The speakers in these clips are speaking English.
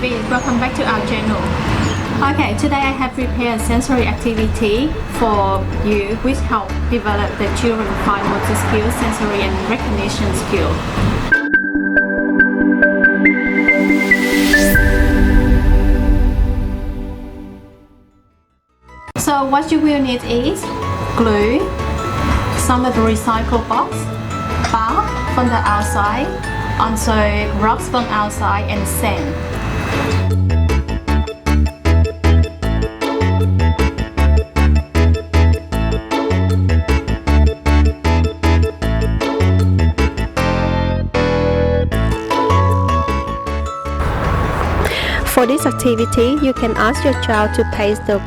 babies, welcome back to our channel. Okay, today I have prepared a sensory activity for you which help develop the children's fine motor skills, sensory and recognition skills. So what you will need is glue, some of the recyclable box, bark from the outside, also rocks from outside and sand. For this activity, you can ask your child to paste the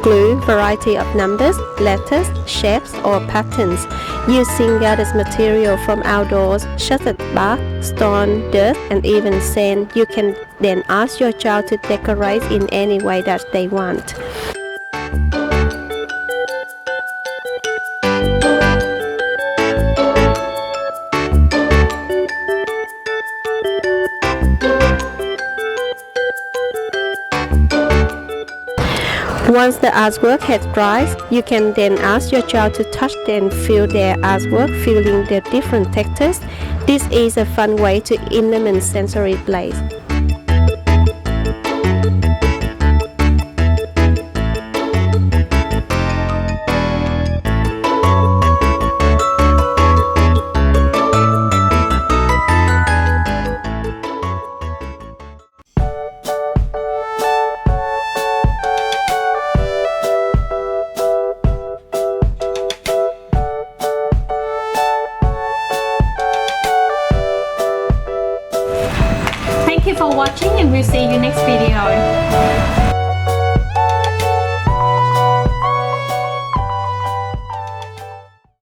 glue variety of numbers, letters, shapes or patterns using gathered material from outdoors such as bark, stone, dirt and even sand. You can then ask your child to decorate in any way that they want. Once the artwork has dried, you can then ask your child to touch and feel their artwork, feeling the different textures. This is a fun way to implement sensory play. Thank you for watching and we'll see you next video.